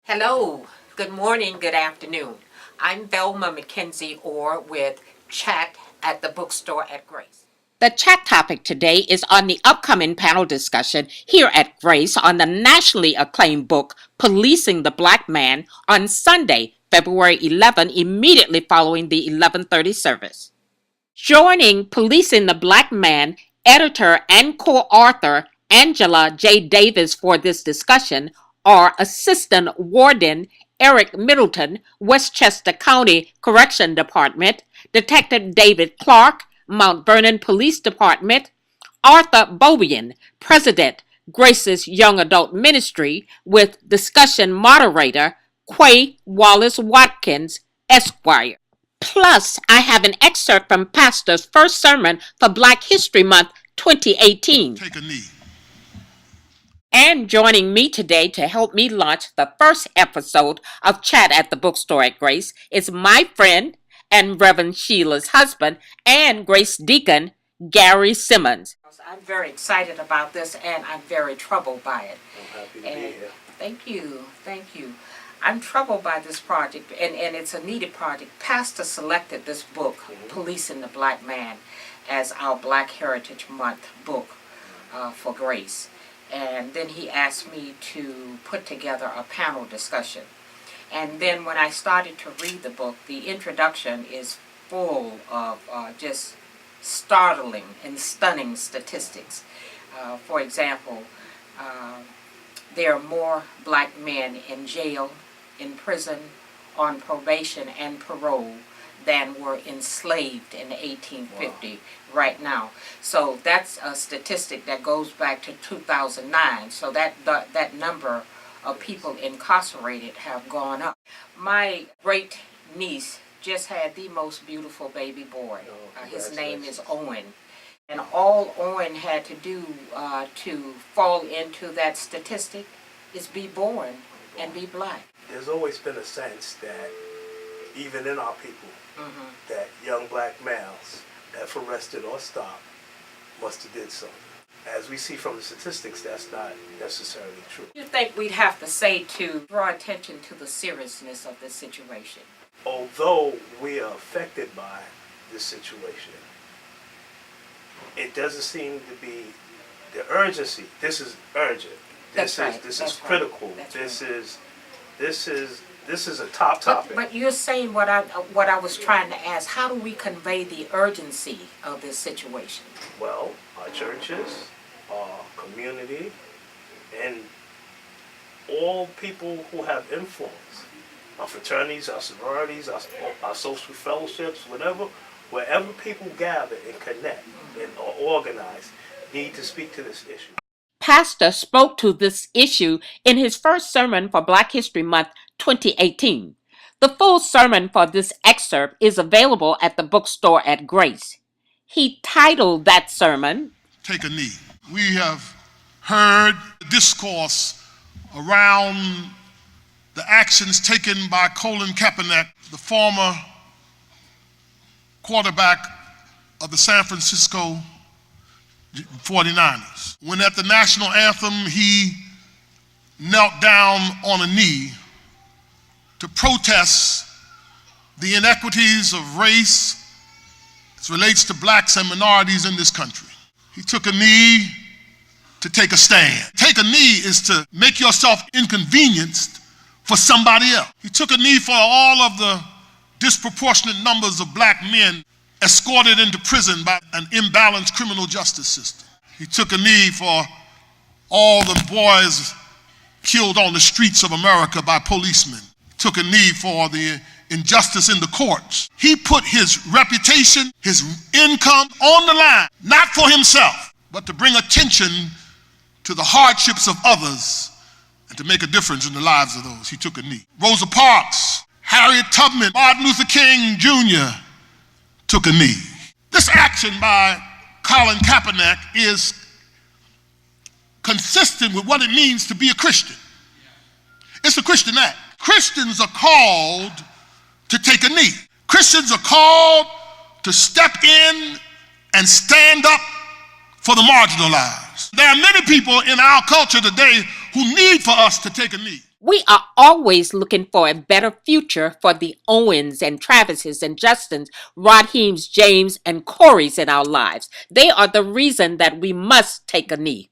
Hello, good morning, good afternoon. I'm Velma McKenzie-Orr with Chat at the Bookstore at Grace. The chat topic today is on the upcoming panel discussion here at Grace on the nationally acclaimed book, Policing the Black Man, on Sunday, February 11, immediately following the 11:30 service. Joining Policing the Black Man, editor and co-author Angela J. Davis for this discussion are Assistant Warden Eric Middleton, Westchester County Correction Department, Detective David Clark, Mount Vernon Police Department, Arthur Bobian, President, Grace's Young Adult Ministry, with discussion moderator Quay Wallace Watkins, Esquire. Plus, I have an excerpt from Pastor's first sermon for Black History Month 2018. Take a knee. And joining me today to help me launch the first episode of Chat at the Bookstore at Grace is my friend and Reverend Sheila's husband and Grace Deacon, Gary Simmons. I'm very excited about this and I'm very troubled by it. I'm happy to be here. Thank you. I'm troubled by this project, and it's a needed project. Pastor selected this book, Policing the Black Man, as our Black Heritage Month book for Grace. And then he asked me to put together a panel discussion. And then when I started to read the book, the introduction is full of just startling and stunning statistics. For example, there are more black men in jail, in prison, on probation and parole than were enslaved in 1850 right now. So that's a statistic that goes back to 2009. So that number of people incarcerated have gone up. My great niece just had the most beautiful baby boy. His name is Owen. And all Owen had to do to fall into that statistic is be born and be black. There's always been a sense that even in our people, that young black males, if arrested or stopped, must have did something. As we see from the statistics, that's not necessarily true. You think we'd have to say to draw attention to the seriousness of this situation? Although we are affected by this situation, it doesn't seem to be the urgency. This is urgent. This is critical. This is a top topic. But you're saying what I was trying to ask. How do we convey the urgency of this situation? Well, our churches, our community, and all people who have influence, our fraternities, our sororities, our social fellowships, wherever people gather and connect and are organized, need to speak to this issue. Pastor spoke to this issue in his first sermon for Black History Month 2018. The full sermon for this excerpt is available at the bookstore at Grace. He titled that sermon, Take a Knee. We have heard discourse around the actions taken by Colin Kaepernick, the former quarterback of the San Francisco 49ers. When at the national anthem, he knelt down on a knee to protest the inequities of race as relates to blacks and minorities in this country. He took a knee to take a stand. Take a knee is to make yourself inconvenienced for somebody else. He took a knee for all of the disproportionate numbers of black men escorted into prison by an imbalanced criminal justice system. He took a knee for all the boys killed on the streets of America by policemen. He took a knee for the injustice in the courts. He put his reputation, his income on the line, not for himself, but to bring attention to the hardships of others and to make a difference in the lives of those. He took a knee. Rosa Parks, Harriet Tubman, Martin Luther King Jr. took a knee. This action by Colin Kaepernick is consistent with what it means to be a Christian. It's a Christian act. Christians are called to take a knee. Christians are called to step in and stand up for the marginalized. There are many people in our culture today who need for us to take a knee. We are always looking for a better future for the Owens and Travises and Justins, Raheems, James, and Corys in our lives. They are the reason that we must take a knee.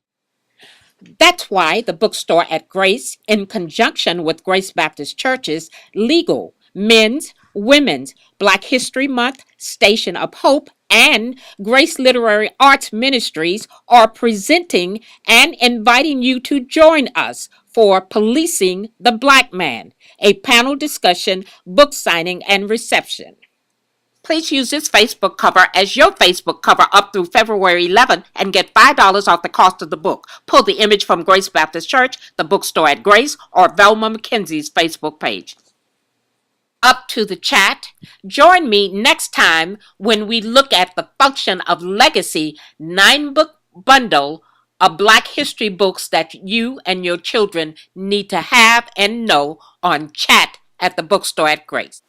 That's why the bookstore at Grace, in conjunction with Grace Baptist Church's Legal, Men's, Women's, Black History Month, Station of Hope, and Grace Literary Arts Ministries are presenting and inviting you to join us for Policing the Black Man, a panel discussion, book signing, and reception. Please use this Facebook cover as your Facebook cover up through February 11th and get $5 off the cost of the book. Pull the image from Grace Baptist Church, the bookstore at Grace, or Velma McKenzie's Facebook page. Up to the chat. Join me next time when we look at the function of Legacy 9-book bundle of Black history books that you and your children need to have and know on Chat at the bookstore at Grace.